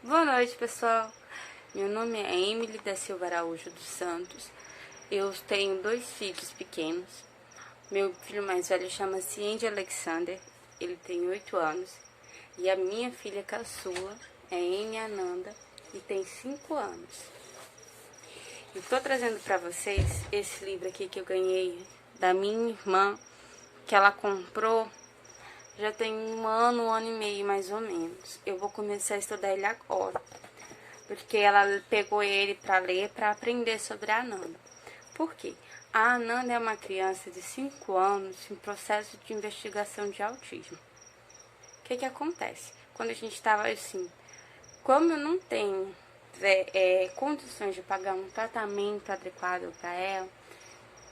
Boa noite, pessoal. Meu nome é Emily da Silva Araújo dos Santos. Eu tenho 2 filhos pequenos. Meu filho mais velho chama-se Andy Alexander. Ele tem 8 anos. E a minha filha caçula é Amy Ananda e tem 5 anos. Eu tô trazendo para vocês esse livro aqui que eu ganhei da minha irmã, que ela comprou já tem um ano e meio mais ou menos. Eu vou começar a estudar ele agora, porque ela pegou ele para ler, para aprender sobre a Ananda. Por quê? A Ananda é uma criança de 5 anos em processo de investigação de autismo. O que acontece? Quando a gente estava assim, como eu não tenho condições de pagar um tratamento adequado para ela,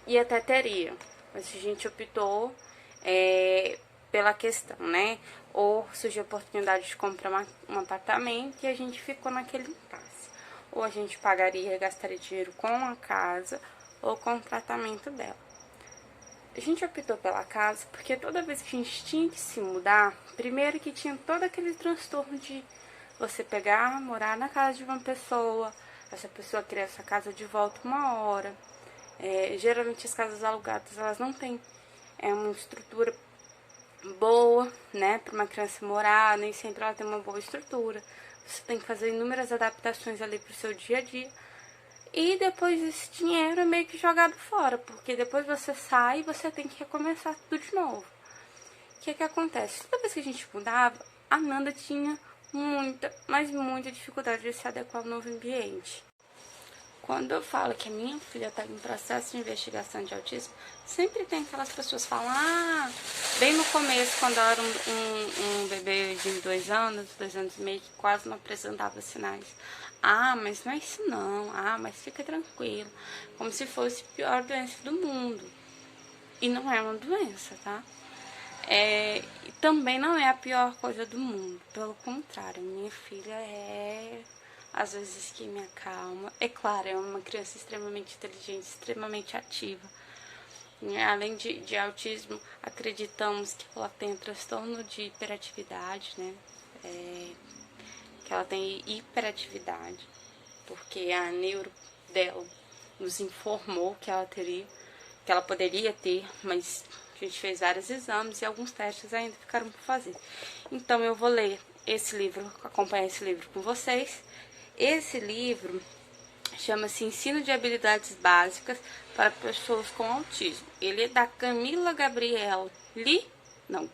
e até teria, mas a gente optou pela questão, né? Ou surgiu a oportunidade de comprar um apartamento e a gente ficou naquele impasse. Ou a gente pagaria, gastaria dinheiro com a casa ou com o tratamento dela. A gente optou pela casa porque toda vez que a gente tinha que se mudar, primeiro que tinha todo aquele transtorno de você pegar, morar na casa de uma pessoa, essa pessoa querer essa casa de volta uma hora. Geralmente as casas alugadas elas não têm uma estrutura boa, né, para uma criança morar, nem sempre ela tem uma boa estrutura. Você tem que fazer inúmeras adaptações ali para o seu dia a dia. E depois esse dinheiro é meio que jogado fora, porque depois você sai e você tem que recomeçar tudo de novo. O que acontece? Toda vez que a gente mudava, a Nanda tinha muita, mas muita dificuldade de se adequar ao novo ambiente. Quando eu falo que a minha filha está em processo de investigação de autismo, sempre tem aquelas pessoas que falam, bem no começo, quando eu era um bebê de 2 anos e meio, que quase não apresentava sinais. Mas não é isso não, mas fica tranquilo, como se fosse a pior doença do mundo. E não é uma doença, tá? E também não é a pior coisa do mundo, pelo contrário, minha filha às vezes que me acalma. É claro, é uma criança extremamente inteligente, extremamente ativa. Além de autismo, acreditamos que ela tem transtorno de hiperatividade, né? Que ela tem hiperatividade, porque a neuro dela nos informou que ela poderia ter, mas a gente fez vários exames e alguns testes ainda ficaram por fazer. Então eu vou ler esse livro, acompanhar esse livro com vocês. Esse livro chama-se Ensino de Habilidades Básicas para Pessoas com Autismo. Ele é da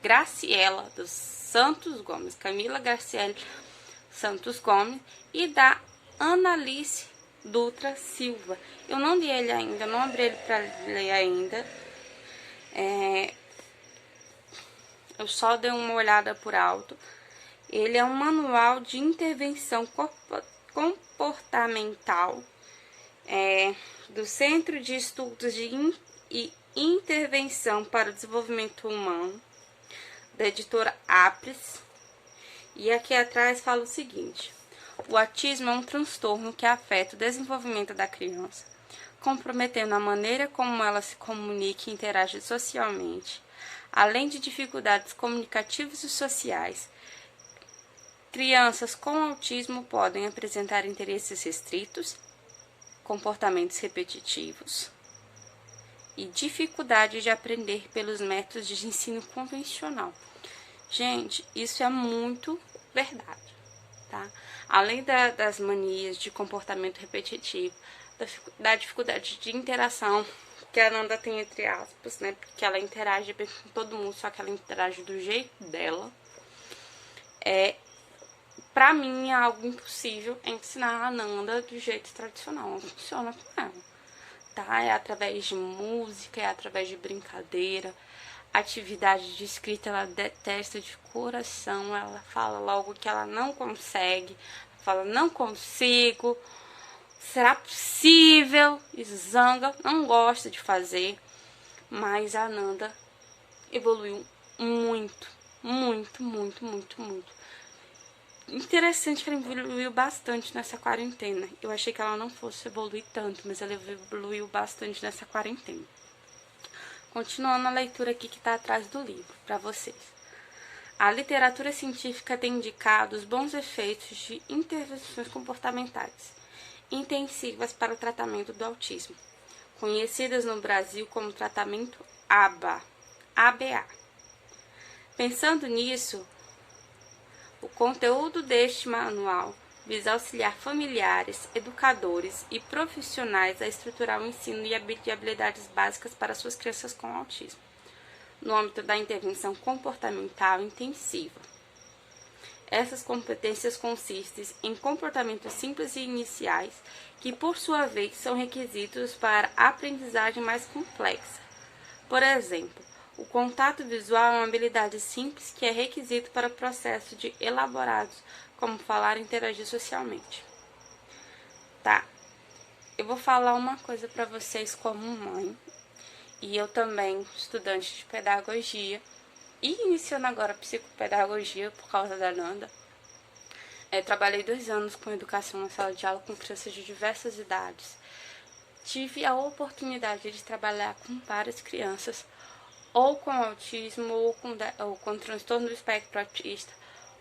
Graciela dos Santos Gomes, Camila Graciela Santos Gomes, e da Analice Dutra Silva. Eu não li ele ainda, não abri ele para ler ainda. Eu só dei uma olhada por alto. Ele é um manual de intervenção comportamental do Centro de Estudos e Intervenção para o Desenvolvimento Humano, da editora Apres. E aqui atrás fala o seguinte: o autismo é um transtorno que afeta o desenvolvimento da criança, comprometendo a maneira como ela se comunica e interage socialmente, além de dificuldades comunicativas e sociais. Crianças com autismo podem apresentar interesses restritos, comportamentos repetitivos e dificuldade de aprender pelos métodos de ensino convencional. Gente, isso é muito verdade, tá? Além das manias de comportamento repetitivo, da dificuldade de interação que a Ananda tem, entre aspas, né? Porque ela interage bem com todo mundo, só que ela interage do jeito dela. Pra mim é algo impossível ensinar a Ananda do jeito tradicional, não funciona com ela, tá? É através de música, é através de brincadeira. Atividade de escrita ela detesta de coração, ela fala logo que ela não consegue, fala não consigo, será possível, e zanga, não gosta de fazer, mas a Ananda evoluiu muito, muito, muito, muito, muito. Interessante que ela evoluiu bastante nessa quarentena. Eu achei que ela não fosse evoluir tanto, mas ela evoluiu bastante nessa quarentena. Continuando a leitura aqui que está atrás do livro, para vocês. A literatura científica tem indicado os bons efeitos de intervenções comportamentais intensivas para o tratamento do autismo, conhecidas no Brasil como tratamento ABA. Pensando nisso, o conteúdo deste manual visa auxiliar familiares, educadores e profissionais a estruturar o ensino de habilidades básicas para suas crianças com autismo, no âmbito da intervenção comportamental intensiva. Essas competências consistem em comportamentos simples e iniciais, que por sua vez são requisitos para a aprendizagem mais complexa. Por exemplo, o contato visual é uma habilidade simples que é requisito para processos de elaborados, como falar e interagir socialmente. Tá, eu vou falar uma coisa para vocês como mãe, e eu também estudante de pedagogia, e iniciando agora psicopedagogia por causa da Nanda. Trabalhei 2 anos com educação na sala de aula com crianças de diversas idades. Tive a oportunidade de trabalhar com várias crianças, ou com autismo, ou com transtorno do espectro autista,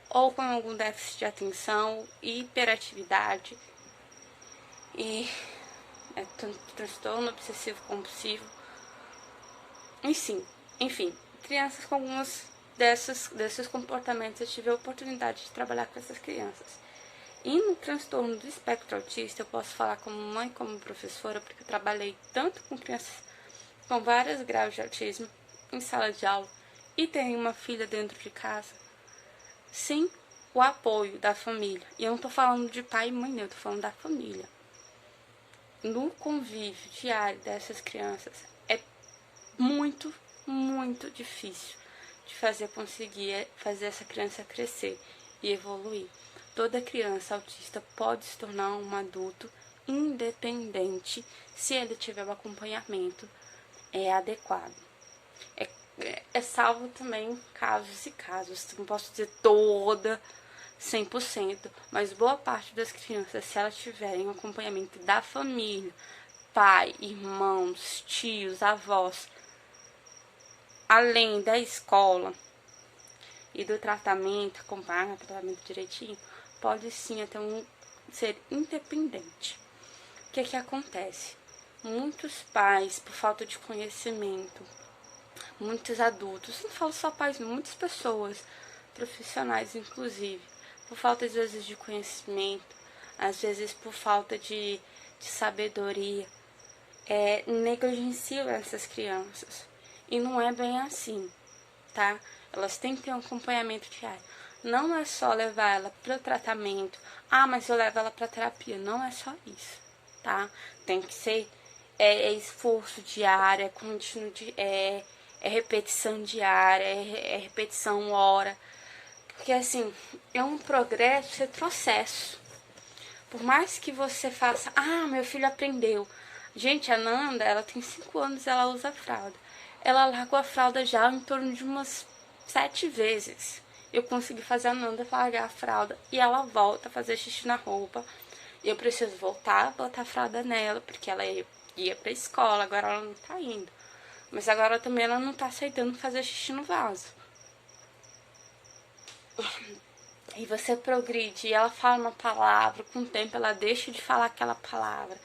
ou com algum déficit de atenção, hiperatividade e transtorno obsessivo compulsivo. Enfim, crianças com alguns desses comportamentos. Eu tive a oportunidade de trabalhar com essas crianças. E no transtorno do espectro autista, eu posso falar como mãe, como professora, porque eu trabalhei tanto com crianças com vários graus de autismo em sala de aula e tenho uma filha dentro de casa. Sim, o apoio da família. E eu não estou falando de pai e mãe, eu estou falando da família. No convívio diário dessas crianças é muito difícil de conseguir fazer essa criança crescer e evoluir. Toda criança autista pode se tornar um adulto independente se ele tiver o acompanhamento adequado. É salvo também casos e casos, não posso dizer toda 100%, mas boa parte das crianças, se elas tiverem o acompanhamento da família, pai, irmãos, tios, avós, além da escola e do tratamento, acompanhar o tratamento direitinho, pode sim até ser independente. O que acontece? Muitos pais, por falta de conhecimento, muitos adultos, não falo só pais, muitas pessoas, profissionais inclusive, por falta às vezes de conhecimento, às vezes por falta de sabedoria, negligenciam essas crianças. E não é bem assim, tá? Elas têm que ter um acompanhamento diário. Não é só levar ela para o tratamento. Ah, mas eu levo ela para terapia. Não é só isso, tá? Tem que ser esforço diário, contínuo, repetição diária, repetição hora. Porque, assim, é um progresso, é processo. Por mais que você faça, meu filho aprendeu. Gente, a Nanda, ela tem 5 anos, ela usa fralda. Ela largou a fralda já em torno de umas 7 vezes. Eu consegui fazer a Nanda largar a fralda e ela volta a fazer xixi na roupa. Eu preciso voltar a botar a fralda nela, porque ela ia pra escola, agora ela não tá indo. Mas agora também ela não tá aceitando fazer xixi no vaso. E você progride, e ela fala uma palavra, com o tempo ela deixa de falar aquela palavra.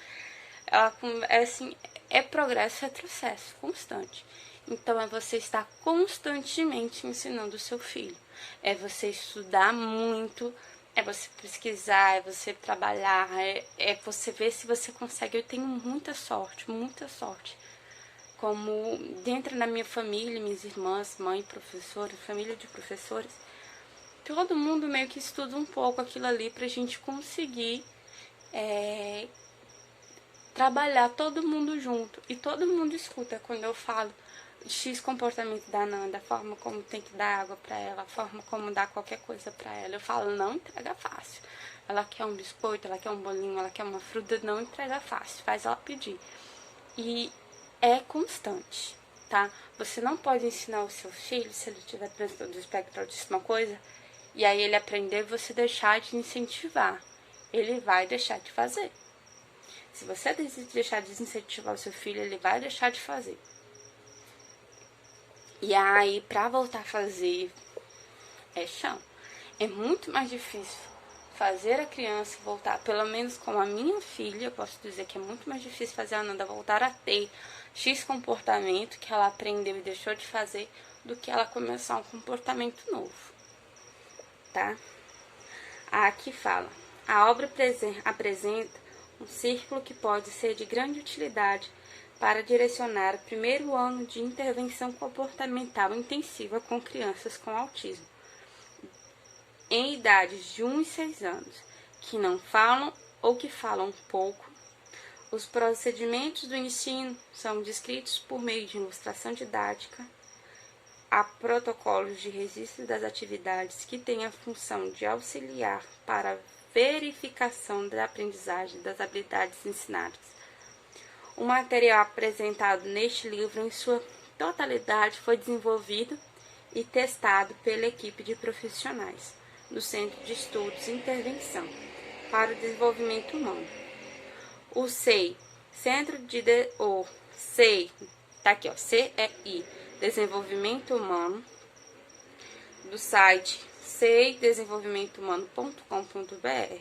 É progresso, é retrocesso constante. Então, é você estar constantemente ensinando o seu filho. É você estudar muito, é você pesquisar, é você trabalhar, é você ver se você consegue. Eu tenho muita sorte. Como dentro da minha família, minhas irmãs, mãe, professora, família de professores, todo mundo meio que estuda um pouco aquilo ali pra gente conseguir trabalhar todo mundo junto. E todo mundo escuta quando eu falo X comportamento da Nanda, a forma como tem que dar água pra ela, a forma como dar qualquer coisa pra ela. Eu falo, não entrega fácil. Ela quer um biscoito, ela quer um bolinho, ela quer uma fruta, não entrega fácil, faz ela pedir. E é constante, tá? Você não pode ensinar o seu filho, se ele tiver transtorno do espectro autista, uma coisa, e aí ele aprender, você deixar de incentivar. Ele vai deixar de fazer. Se você deixar de incentivar o seu filho, ele vai deixar de fazer. E aí, pra voltar a fazer, é chão. É muito mais difícil fazer a criança voltar, pelo menos com a minha filha, eu posso dizer que é muito mais difícil fazer a Ananda voltar a ter X comportamento que ela aprendeu e deixou de fazer, do que ela começar um comportamento novo, tá? Aqui fala, a obra apresenta um círculo que pode ser de grande utilidade para direcionar o primeiro ano de intervenção comportamental intensiva com crianças com autismo, em idades de 1 e 6 anos, que não falam ou que falam pouco. Os procedimentos do ensino são descritos por meio de ilustração didática. Há protocolos de registro das atividades que têm a função de auxiliar para a verificação da aprendizagem das habilidades ensinadas. O material apresentado neste livro, em sua totalidade, foi desenvolvido e testado pela equipe de profissionais do Centro de Estudos e Intervenção para o Desenvolvimento Humano. O CEI, CEI, tá aqui, ó, CEI, Desenvolvimento Humano, do site ceidesenvolvimentohumano.com.br,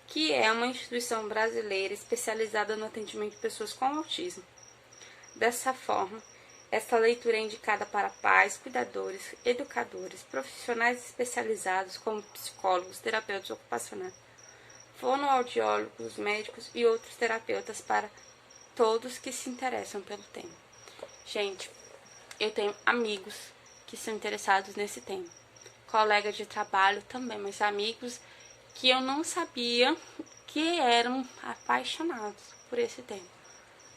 que é uma instituição brasileira especializada no atendimento de pessoas com autismo. Dessa forma, esta leitura é indicada para pais, cuidadores, educadores, profissionais especializados como psicólogos, terapeutas ocupacionais, fonoaudiólogos, médicos e outros terapeutas, para todos que se interessam pelo tema. Gente, eu tenho amigos que são interessados nesse tema, colegas de trabalho também, mas amigos que eu não sabia que eram apaixonados por esse tema.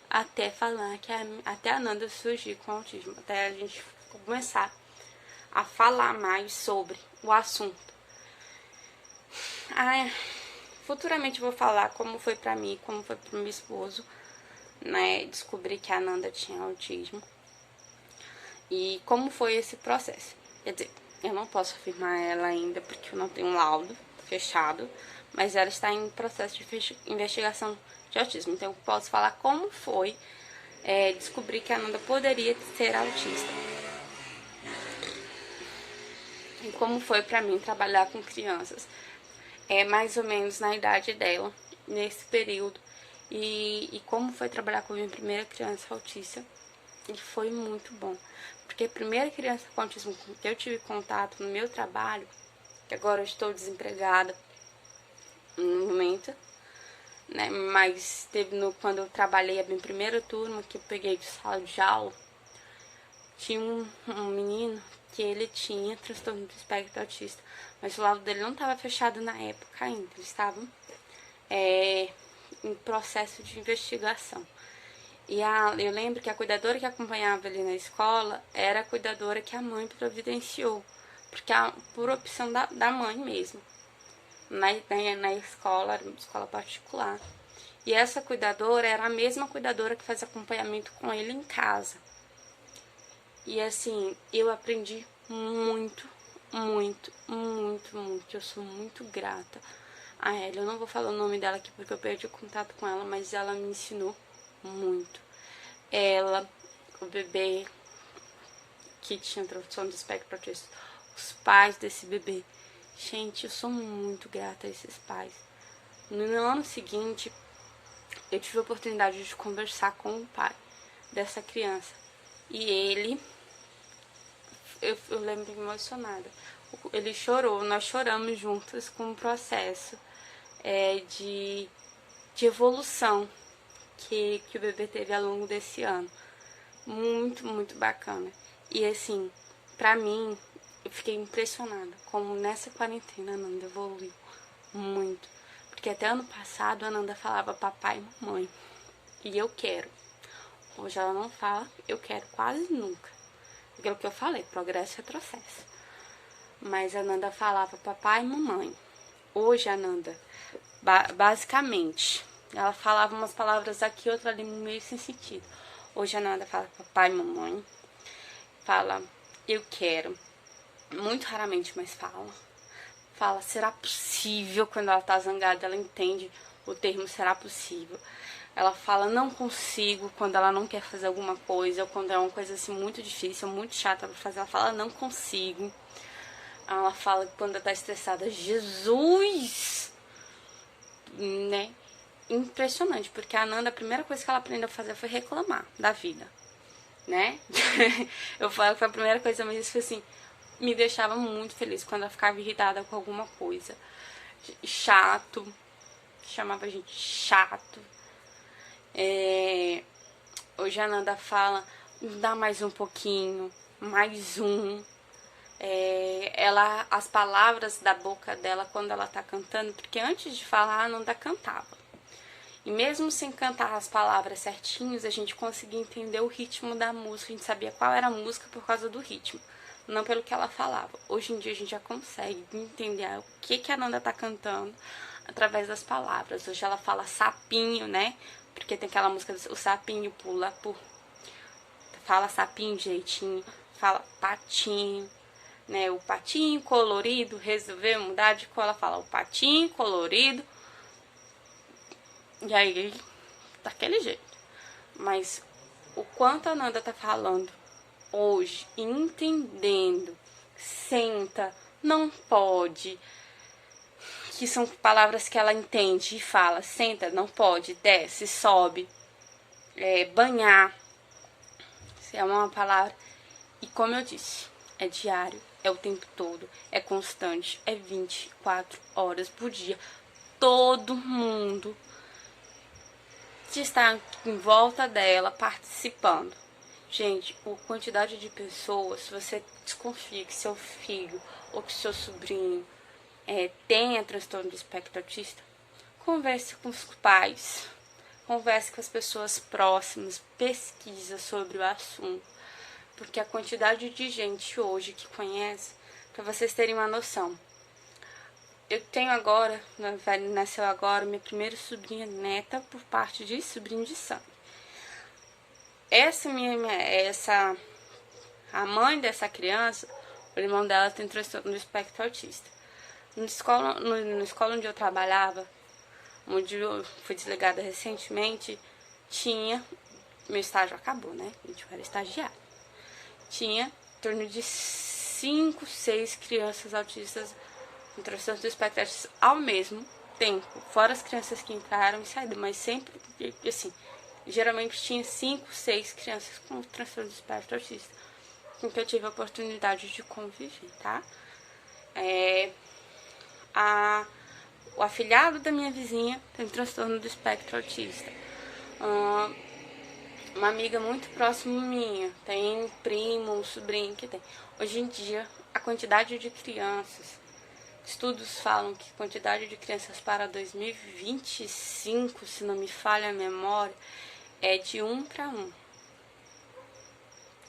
Até falar que até a Ananda surgiu com autismo, até a gente começar a falar mais sobre o assunto. Futuramente eu vou falar como foi pra mim, como foi pro meu esposo, né, descobrir que a Ananda tinha autismo e como foi esse processo. Quer dizer, eu não posso afirmar ela ainda porque eu não tenho um laudo fechado, mas ela está em processo de investigação de autismo. Então, eu posso falar como foi descobrir que a Ananda poderia ser autista. E como foi pra mim trabalhar com crianças, mais ou menos na idade dela, nesse período. E como foi trabalhar com a minha primeira criança autista. E foi muito bom. Porque a primeira criança com autismo que eu tive contato no meu trabalho, que agora eu estou desempregada no momento, né, mas quando eu trabalhei a minha primeira turma, que eu peguei de sala de aula, tinha um menino que ele tinha transtorno do espectro autista, mas o laudo dele não estava fechado na época ainda, eles estavam em processo de investigação. E eu lembro que a cuidadora que acompanhava ele na escola era a cuidadora que a mãe providenciou, porque por opção da mãe mesmo. Na escola, era uma escola particular. E essa cuidadora era a mesma cuidadora que faz acompanhamento com ele em casa. E assim, eu aprendi muito, muito, muito, muito. Eu sou muito grata a ela. Eu não vou falar o nome dela aqui porque eu perdi o contato com ela, mas ela me ensinou muito. Ela, o bebê que tinha transtorno do espectro autista, os pais desse bebê. Gente, eu sou muito grata a esses pais. No ano seguinte, eu tive a oportunidade de conversar com o pai dessa criança. E ele, eu lembro emocionada. Ele chorou, nós choramos juntos com o processo de evolução que o bebê teve ao longo desse ano. Muito, muito bacana. E assim, pra mim, eu fiquei impressionada como nessa quarentena a Ananda evoluiu muito. Porque até ano passado a Ananda falava papai e mamãe. E eu quero. Hoje ela não fala, eu quero quase nunca. Aquilo que eu falei, progresso e retrocesso. Mas a Ananda falava papai e mamãe. Hoje a Ananda, basicamente, ela falava umas palavras aqui, outra ali meio sem sentido. Hoje a Ananda fala papai e mamãe. Fala eu quero. Muito raramente, mas fala. Fala será possível. Quando ela tá zangada, ela entende o termo será possível. Ela fala não consigo quando ela não quer fazer alguma coisa, ou quando é uma coisa assim muito difícil, muito chata pra fazer, ela fala não consigo. Ela fala que quando ela tá estressada, Jesus! Né? Impressionante, porque a Nanda, a primeira coisa que ela aprendeu a fazer foi reclamar da vida, né? Eu falo que foi a primeira coisa, mas isso foi assim, me deixava muito feliz quando ela ficava irritada com alguma coisa. Chato, chamava a gente chato. Hoje a Nanda fala, dá mais um pouquinho, mais um. As palavras da boca dela quando ela tá cantando, porque antes de falar a Nanda cantava. E mesmo sem cantar as palavras certinhos, a gente conseguia entender o ritmo da música, a gente sabia qual era a música por causa do ritmo, não pelo que ela falava. Hoje em dia a gente já consegue entender o que a Nanda tá cantando através das palavras. Hoje ela fala sapinho, né? Porque tem aquela música, o sapinho pula por... Fala sapinho direitinho, fala patinho, né? O patinho colorido resolveu mudar de cor, ela fala o patinho colorido. E aí, daquele jeito. Mas o quanto a Nanda tá falando hoje, entendendo, senta, não pode, que são palavras que ela entende e fala, senta, não pode, desce, sobe, banhar, é uma palavra, e como eu disse, é diário, é o tempo todo, é constante, é 24 horas por dia, todo mundo que está em volta dela participando. Gente, a quantidade de pessoas, se você desconfia que seu filho ou que seu sobrinho tenha transtorno de espectro autista, converse com os pais, converse com as pessoas próximas, pesquisa sobre o assunto, porque a quantidade de gente hoje que conhece, para vocês terem uma noção, eu tenho agora, nasceu agora, minha primeira sobrinha neta por parte de sobrinho de sangue. A mãe dessa criança, o irmão dela tem transtorno do espectro autista. Na escola onde eu trabalhava, onde eu fui desligada recentemente, meu estágio acabou, né? Eu era estagiária. Tinha em torno de 5, 6 crianças autistas com transtorno do espectro autista ao mesmo tempo, fora as crianças que entraram e saíram, mas sempre, assim, geralmente tinha 5, 6 crianças com transtorno do espectro autista, com que eu tive a oportunidade de conviver, tá? O afilhado da minha vizinha tem transtorno do espectro autista. Uma amiga muito próxima minha tem primo, um sobrinho que tem. Hoje em dia, a quantidade de crianças, estudos falam que a quantidade de crianças para 2025, se não me falha a memória, é de 1 para 1.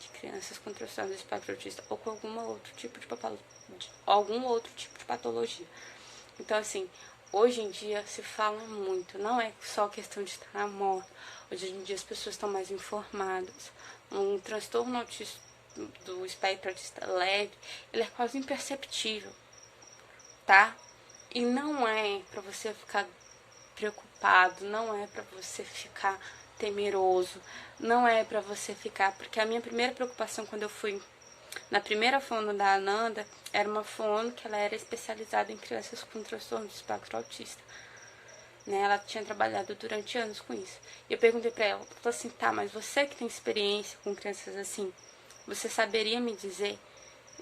De crianças com transtorno do espectro autista ou com algum outro tipo de patologia. Então, assim, hoje em dia se fala muito, não é só questão de estar na moda. Hoje em dia as pessoas estão mais informadas. Um transtorno autista, do espectro autista leve, ele é quase imperceptível, tá? E não é pra você ficar preocupado, não é pra você ficar temeroso, não é pra você ficar... Porque a minha primeira preocupação quando eu fui na primeira fono da Ananda, era uma fono que ela era especializada em crianças com transtorno de espectro autista. Né? Ela tinha trabalhado durante anos com isso. E eu perguntei pra ela, falei assim, tá, mas você que tem experiência com crianças assim, você saberia me dizer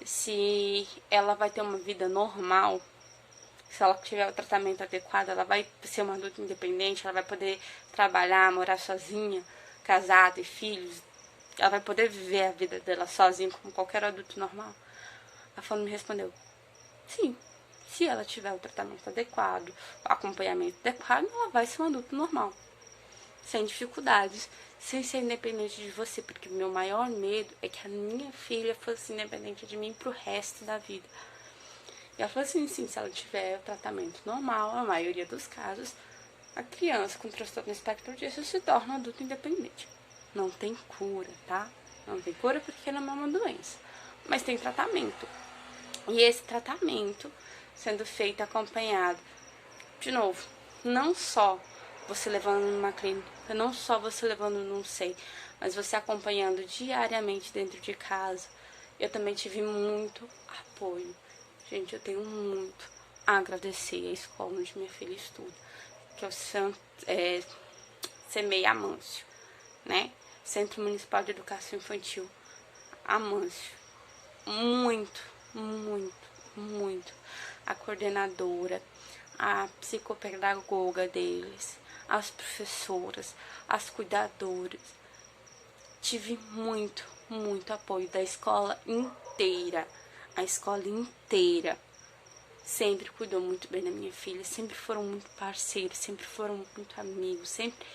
se ela vai ter uma vida normal? Se ela tiver o tratamento adequado, ela vai ser uma adulta independente, ela vai poder trabalhar, morar sozinha, casada e filhos, ela vai poder viver a vida dela sozinha como qualquer adulto normal? A fono me respondeu, sim, se ela tiver o tratamento adequado, o acompanhamento adequado, ela vai ser um adulto normal, sem dificuldades, sem ser independente de você, porque o meu maior medo é que a minha filha fosse independente de mim pro resto da vida. E ela falou assim, sim, se ela tiver o tratamento normal, a maioria dos casos, a criança com transtorno espectro autista se torna um adulto independente. Não tem cura, tá? Não tem cura porque não é uma doença, mas tem tratamento. E esse tratamento sendo feito acompanhado, de novo, não só você levando numa clínica, não só você levando num SEI, mas você acompanhando diariamente dentro de casa. Eu também tive muito apoio Gente, eu tenho muito a agradecer a escola onde minha filha estuda, que é o CEMEI Amâncio, né? Centro Municipal de Educação Infantil Amâncio. Muito, muito, muito. A coordenadora, a psicopedagoga deles, as professoras, as cuidadoras. Tive muito, muito apoio da escola inteira. A escola inteira sempre cuidou muito bem da minha filha, sempre foram muito parceiros, sempre foram muito amigos, sempre.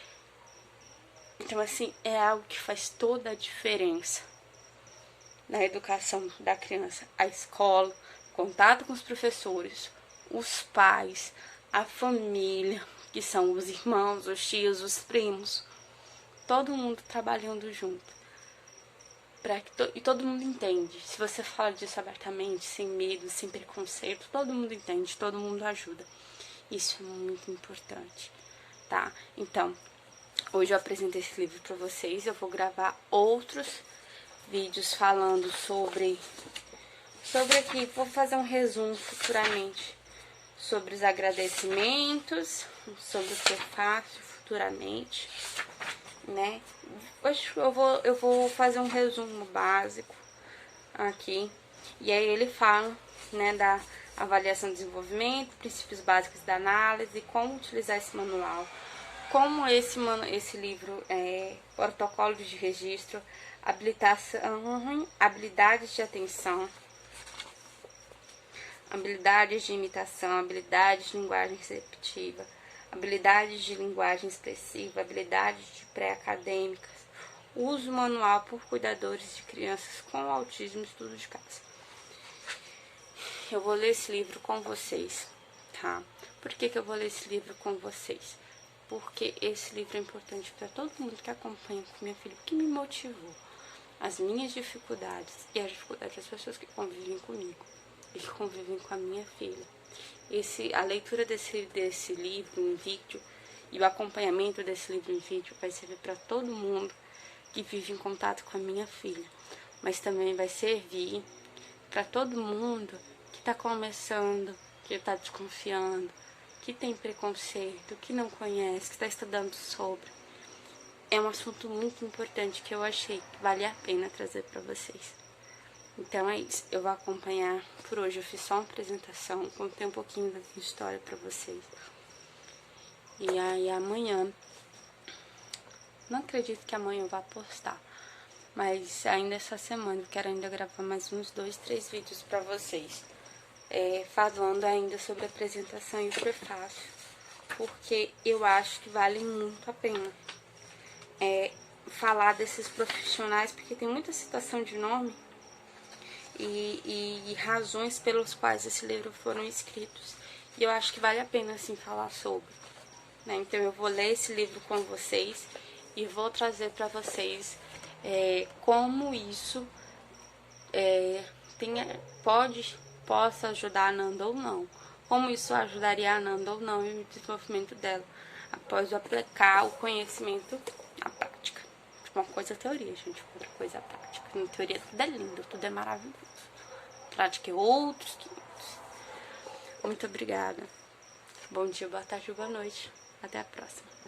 Então, assim, é algo que faz toda a diferença na educação da criança. A escola, contato com os professores, os pais, a família, que são os irmãos, os tios, os primos, todo mundo trabalhando junto. E todo mundo entende. Se você fala disso abertamente, sem medo, sem preconceito, todo mundo entende, todo mundo ajuda. Isso é muito importante, tá? Então, hoje eu apresentei esse livro para vocês. Eu vou gravar outros vídeos falando sobre aqui. Vou fazer um resumo futuramente sobre os agradecimentos, sobre o que eu faço futuramente, né? Hoje eu vou fazer um resumo básico aqui. E aí ele fala, né, da avaliação de desenvolvimento, princípios básicos da análise, como utilizar esse manual, como esse livro é protocolo de registro, habilitação, habilidades de atenção, habilidades de imitação, habilidades de linguagem receptiva, habilidades de linguagem expressiva, habilidades de pré-acadêmicas, uso manual por cuidadores de crianças com autismo, estudo de casa. Eu vou ler esse livro com vocês, tá? Por que eu vou ler esse livro com vocês? Porque esse livro é importante para todo mundo que acompanha com minha filha, que me motivou. As minhas dificuldades e as dificuldades das pessoas que convivem comigo e que convivem com a minha filha. A leitura desse livro em vídeo e o acompanhamento desse livro em vídeo vai servir para todo mundo que vive em contato com a minha filha, mas também vai servir para todo mundo que está começando, que está desconfiando, que tem preconceito, que não conhece, que está estudando sobre. É um assunto muito importante que eu achei que vale a pena trazer para vocês. Então é isso, eu vou acompanhar por hoje. Eu fiz só uma apresentação, contei um pouquinho da minha história para vocês. E aí amanhã, não acredito que amanhã eu vá postar, mas ainda essa semana eu quero ainda gravar mais uns 2, 3 vídeos para vocês, falando ainda sobre a apresentação e o prefácio, porque eu acho que vale muito a pena falar desses profissionais, porque tem muita citação de nome e razões pelas quais esse livro foram escritos, e eu acho que vale a pena assim falar sobre, né? Então eu vou ler esse livro com vocês e vou trazer para vocês como isso possa ajudar a Nanda ou não, como isso ajudaria a Nanda ou não no desenvolvimento dela após eu aplicar o conhecimento à prática. Uma coisa é teoria, gente, outra coisa é a prática. Na teoria tudo é lindo, tudo é maravilhoso. A prática é outros 500. Muito obrigada. Bom dia, boa tarde, boa noite. Até a próxima.